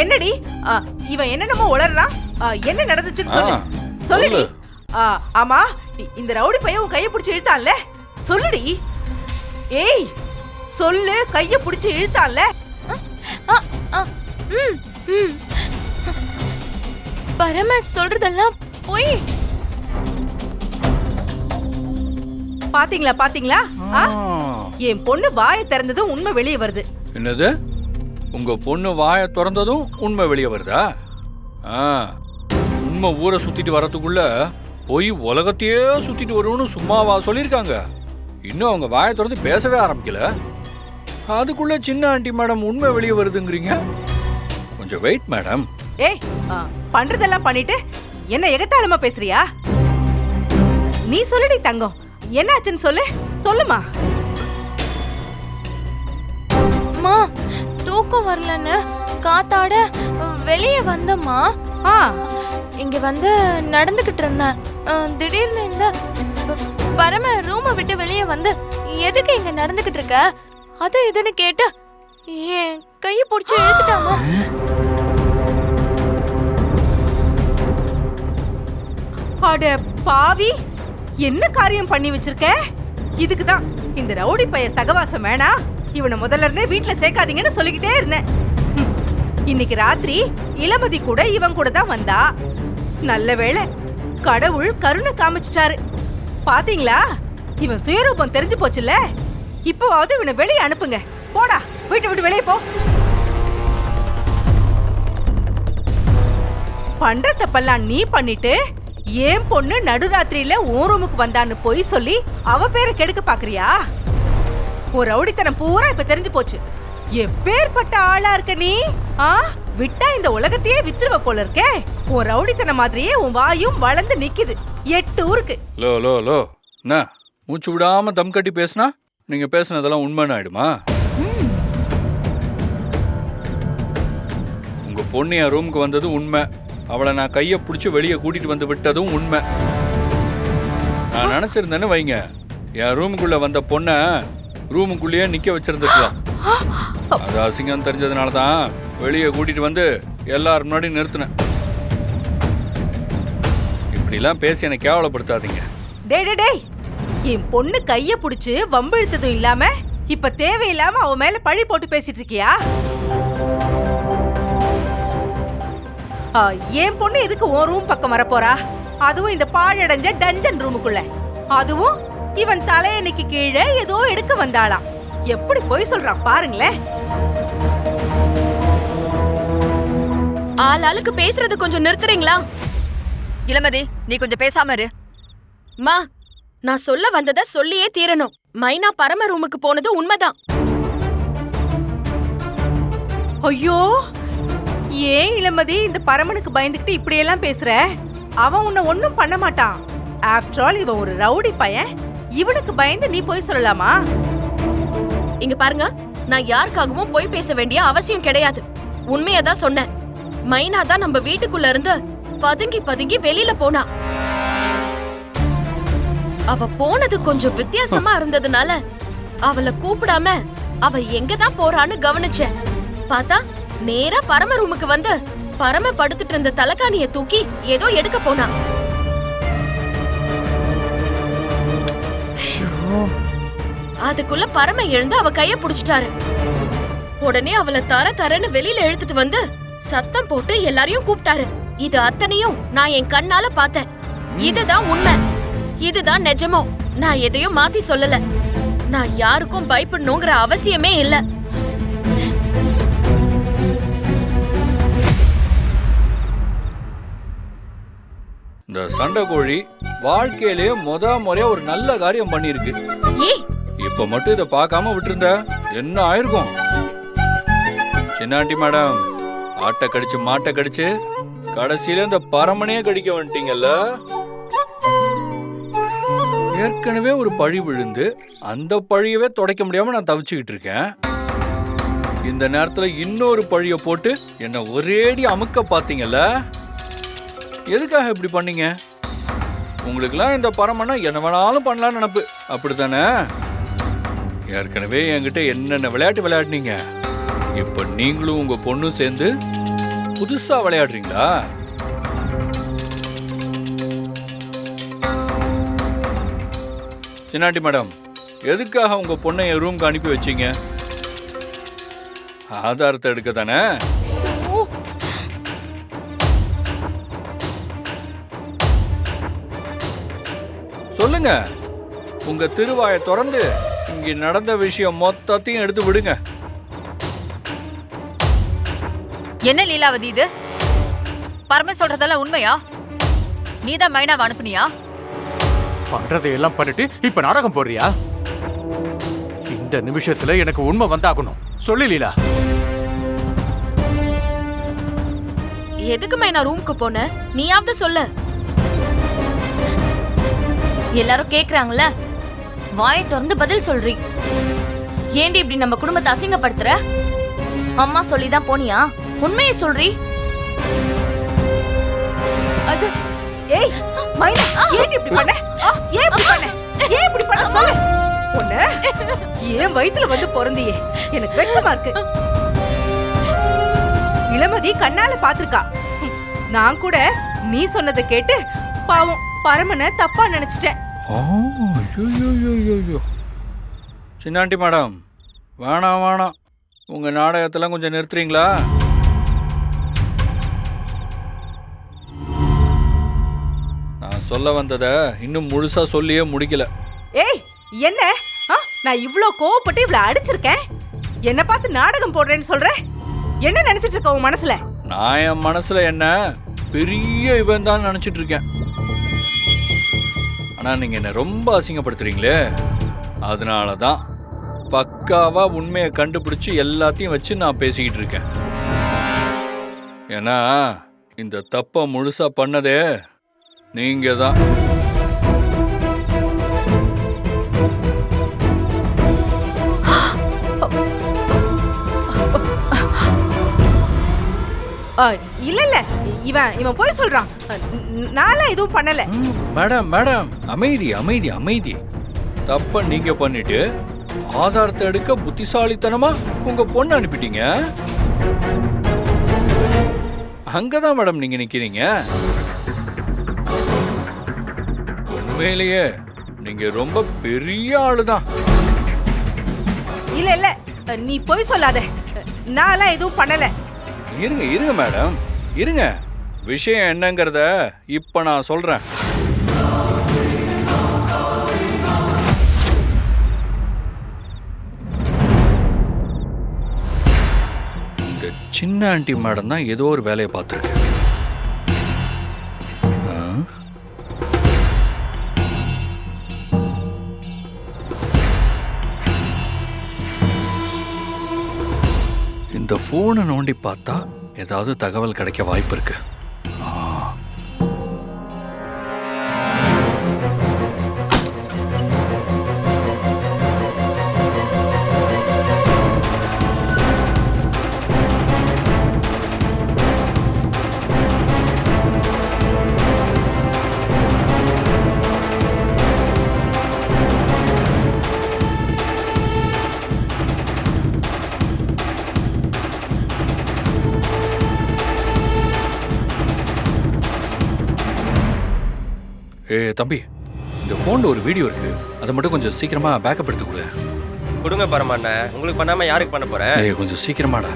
என்னடி இவன் என்னென்னமோ உளறான்? என்ன நடந்துச்சுன்னு சொல்லு. சொல்லுடி. ஆமா, இந்த ரவுடி பையன் உன் கையை பிடிச்சி இழுத்தான்ல, சொல்லுடி. ஏய் சொல்லு, கையை பிடிச்சி இழுத்தான்ல. பரம சொல்றதெல்லாம் போய். பாத்தீங்களா பாத்தீங்களா? என் பொண்ணு வாயை திறந்ததும் உண்மை வெளியே வருது. என்னது? உங்க பொண்ணு வாயை திறந்ததும் உண்மை வெளியே வருதா? உண்மை ஊரை சுத்திட்டு வரதுக்குள்ள போய் உலகத்தையே சுத்திட்டு வருவோம்னு சும்மாவா சொல்லியிருக்காங்க? இன்னும் அவங்க வாயை திறந்து பேசவே ஆரம்பிக்கல, அதுக்குள்ள சின்ன ஆண்டி மேடம் உண்மை வெளியே வருதுங்கிறீங்க. கொஞ்சம் வெயிட் மேடம். ஏய், பண்றதெல்லாம் பண்ணிட்டு என்ன எகத்தாளமா பேசுறியா? நீ சொல்லுடி தங்கம், என்னாச்சுன்னு சொல்லு. சொல்லுமா. அம்மா, தூக்கம் வரலன்னு காத்தாட வெளியே வந்தம்மா. இங்க வந்து நடந்துகிட்டு இருந்தேன். திடீர்னு இந்த பரம ரூமை விட்டு வெளியே வந்து எதுக்கு இங்க நடந்துகிட்டு இருக்க அது இதுன்னு கேட்டு என் கையை பிடிச்சி இழுத்துட்டாமா. அட பாவி, என்ன காரியம் பண்ணி வச்சிருக்க? இதுக்குதான் இந்த ரவுடி பைய சகவாசம் வேணா, இவனை முதல்ல இருந்தே வீட்டுல சேர்க்காதீங்கன்னு சொல்லிக்கிட்டே இருந்தேன். இன்னைக்கு ராத்திரி இளமதி கூட இவன் கூட தான் வந்தா. நல்ல வேளை, கடவுள் கருணை காமிச்சிட்டாரு. பாத்தீங்களா, இவன் சுயரூபம் தெரிஞ்சு போச்சுல்ல. இப்போவாவது இவனை வெளியே அனுப்புங்க. போடா, வீட்டை விட்டு வெளியே போ. பண்ற தப்பெல்லாம் நீ பண்ணிட்டு ஏன் பொண்ணு நடுராத்திரியில உன் ரூமுக்கு வந்தான்னு போய் சொல்லி அவ பேரை கெடுக்க பாக்குறியா? ஒரு ரவுடித்தனம் பூரா இப்ப தெரிஞ்சு போச்சு. எப்பேற்பட்ட ஆளா இருக்க நீ? விட்டா இந்த உலகத்தையே வித்துருவ போல இருக்கே. உன் ரவுடித்தனம் மாதிரியே உன் வாயும் வளர்ந்து நிக்குது 8 ஊருக்கு. லோ லோ லோ, என்ன மூச்சு விடாம தம் கட்டி பேசினா நீங்க பேசுனதெல்லாம் உண்மைன்னு ஆயிடுமா? உங்க பொண்ணு என் ரூமுக்கு வந்தது உண்மை, அவளை நான் கையை பிடிச்சி வெளியே கூட்டிட்டு வந்து விட்டதும் உண்மை. நான் நினைச்சிருந்தேன்னு வைங்க, என் ரூமுக்குள்ள வந்த பொண்ணை ரூமுக்குள்ளேயே நிக்க வச்சிருந்துக்கலாம். அது அசிங்கம் தெரிஞ்சதுனால தான் வெளியே கூட்டிட்டு வந்து எல்லாரும் முன்னாடி நிறுத்தினேன். இப்படிலாம் பேசி என்னை கேவலப்படுத்தாதீங்க. டேய், என் பொண்ணு கைய புடிச்சு வம்பு இழுத்ததும் இல்லாம இப்ப தேவையில்லாம அவ மேல பழி போட்டு பேசிட்டு இருக்கியா? என் பொண்ணு எதுக்கு உன் ரூம் பக்கம் வரப்போறா? அதுவும் இந்த பாழடைஞ்ச டஞ்சன் ரூமுக்குள்ள. அதுவும் இவன் தலையணைக்கு கீழே ஏதோ எடுக்க வந்தாளாம். எப்படி போய் சொல்றான் பாருங்களேன். ஆளாளுக்கு பேசுறது கொஞ்சம் நிறுத்துறீங்களா? இளமதி, நீ கொஞ்சம் பேசாம இரு. மா, நான் சொல்ல வந்தத சொல்லியே தீரணும். மைனா பரம ரூமுக்கு போனது உண்மைதான். ஐயோ, ஏன் இளமதி இந்த பரமனுக்கு பயந்துகிட்டு இப்படியெல்லாம் பேசுற? அவன் உன்னை ஒன்னும் பண்ண மாட்டான். ஆஃப்டர் ஆல் இவன் ஒரு ரவுடி பையன். இவனுக்கு பயந்து நீ போய் சொல்லலாமா? இங்க பாருங்க, நான் யாருக்காகவும் போய் பேச வேண்டிய அவசியம் கிடையாது. உண்மையதான் சொன்னேன். மைனா தான் நம்ம வீட்டுக்குள்ள இருந்து பதுங்கி பதுங்கி வெளியில போனா. அவ போனது கொஞ்சம் வித்தியாசமா இருந்ததுனால அவளை கூப்பிடாம அவ எங்கதான் போறான்னு கவனிச்சேன். பார்த்தா நேரா பரம ரூமுக்கு வந்து பரம படுத்துட்டு இருந்த தலைகாணிய தூக்கி ஏதோ எடுக்க போனா. அதுக்குள்ள பரம எழுந்து அவ கைய புடிச்சிட்டாரு. உடனே அவளை தரன்னு வெளியில இழுத்துட்டு வந்து சத்தம் போட்டு எல்லாரையும் கூப்பிட்டாரு. இது அத்தனையும் நான் என் கண்ணால பார்த்தேன். இதுதான் உண்மை, இதுதான் நிஜமோ. நான் எதையும் மாத்தி சொல்லல. நான் யாருக்கும் பயப்படணுங்கிற அவசியமே இல்ல. இந்த சண்டை கோழி வாழ்க்கையிலேயே முறையா ஒரு நல்ல காரியம் பண்ணிருக்கு. இப்ப மட்டும் இதை பார்க்காம விட்டுருந்த என்ன ஆயிருக்கும்? சின்னாண்டி மேடம், ஆட்டை கடிச்சு மாட்டை கடிச்சு கடைசியில இந்த பரமனையே கடிக்க வந்துட்டீங்கல்ல. ஏற்கனவே ஒரு பழி விழுந்து அந்த பழியவே துடைக்க முடியாம நான் தவிச்சுக்கிட்டு இருக்கேன். இந்த நேரத்துல இன்னொரு பழிய போட்டு என்ன ஒரேடி அமுக்க பாத்தீங்கல்ல. எதுக்காக இப்படி பண்ணீங்க? உங்களுக்குலாம் இந்த பரமனா என்ன வேணாலும் பண்ணலாம்னு நினப்பு, அப்படித்தானே? ஏற்கனவே என்கிட்ட என்னென்ன விளையாட்டு விளையாடுனீங்க. இப்ப நீங்களும் உங்க பொண்ணும் சேர்ந்து புதுசா விளையாடுறீங்களா? சின்னாண்டி மேடம், எதுக்காக உங்க பொண்ணை என் ரூம்க்கு அனுப்பி வச்சீங்க? ஆதாரத்தை எடுக்க தானே? சொல்லுங்க, உங்க திருவாயை திறந்து இங்க நடந்த விஷயம் மொத்தத்தையும் எடுத்து விடுங்க. என்ன லீலாவதி இது? பரம சொல்றதெல்லாம் உண்மையா? நீதான் மைனாவை அனுப்புனியா? பண்றதையெல்லாம் பண்ணிட்டு இப்ப நாடகம் போடுறியா? இந்த நிமிஷத்துல எனக்கு உண்மை வந்தாகணும். சொல்லு லீலா. எதுக்கு மைனா ரூமுக்கு போன? நீயாவது சொல்ல. எல்லாரும் கேக்குறாங்கல்ல, வாயை திறந்து பதில் சொல்றீ. ஏண்டி இப்படி நம்ம குடும்பத்தை அசிங்கப்படுத்துற? அம்மா சொல்லிதான் போனியா? உண்மையை சொல்றீ. அது ஏய் மைனா, ஏன் இப்படி பண்ண? ஏன் இப்படி பண்ண? ஏன் இப்படி பண்ண சொல்லு. பொண்ணு, ஏன் வயித்துல வந்து பிறந்தியே? எனக்கு வெட்கமா இருக்கு. இளமதி கண்ணால பாத்துருக்கா. நான் கூட நீ சொன்னதை கேட்டு பாவம் பரமனை தப்பா நினைச்சிட்டேன். சின்னாண்டி மேடம், வேணாம் வேணாம், உங்க நாடகத்தெல்லாம் கொஞ்சம் நிறுத்துறீங்களா? நான் சொல்ல வந்ததை இன்னும் முழுசா சொல்லியே முடிக்கல. ஏய் என்ன? நான் இவ்ளோ கோவப்பட்டு இவ்ளோ அடிச்சிருக்கேன். என்ன பார்த்து நாடகம் போடுறேன்னு சொல்ற? என்ன நினைச்சிட்டு இருக்க உன் மனசுல? நான் என் மனசுல என்ன பெரிய இவன் தான் நினைச்சிட்டு இருக்கேன். ஆனா நீங்க என்ன ரொம்ப அசிங்கப்படுத்துறீங்களே, அதனாலதான் பக்காவா உண்மையை கண்டுபிடிச்சு எல்லாத்தையும் வச்சு நான் பேசிக்கிட்டு இருக்கேன். ஏன்னா இந்த தப்பை முழுசா பண்ணதே நீங்க தான். இல்ல இல்ல, இவன் போய் சொல்றான். நான்லாம் எதுவும் பண்ணல. மேடம் மேடம், அமைதி அமைதி அமைதி. தப்ப நீங்க பண்ணிட்டு ஆதாரத்தை எடுக்க புத்திசாலித்தனமா உங்க பொண்ணு அனுப்பிட்டீங்க. அங்கதான் மேடம் நீங்க நிக்கிறீங்க. உண்மையிலேயே நீங்க ரொம்ப பெரிய ஆளுதான். இல்ல இல்ல, நீ போய் சொல்லாத. நான்லாம் எதுவும் பண்ணல. இருங்க இருங்க மேடம், இருங்க. விஷயம் என்னங்கறத இப்ப நான் சொல்றேன். இந்த சின்ன ஆண்டி மேடம் தான் ஏதோ ஒரு வேலையை பார்த்துருக்கு. இந்த போனை நோண்டி பார்த்தா ஏதாவது தகவல் கிடைக்க வாய்ப்பு இருக்கு. தம்பி, இந்த போன்ல ஒரு வீடியோ இருக்கு, அதை மட்டும் கொஞ்சம் சீக்கிரமா பேக்கப் எடுத்து கொடு. கொடுங்க பரமாண்ண, உங்களுக்கு பண்ணாம யாருக்கு பண்ண போறேன்? கொஞ்சம் சீக்கிரமாடா.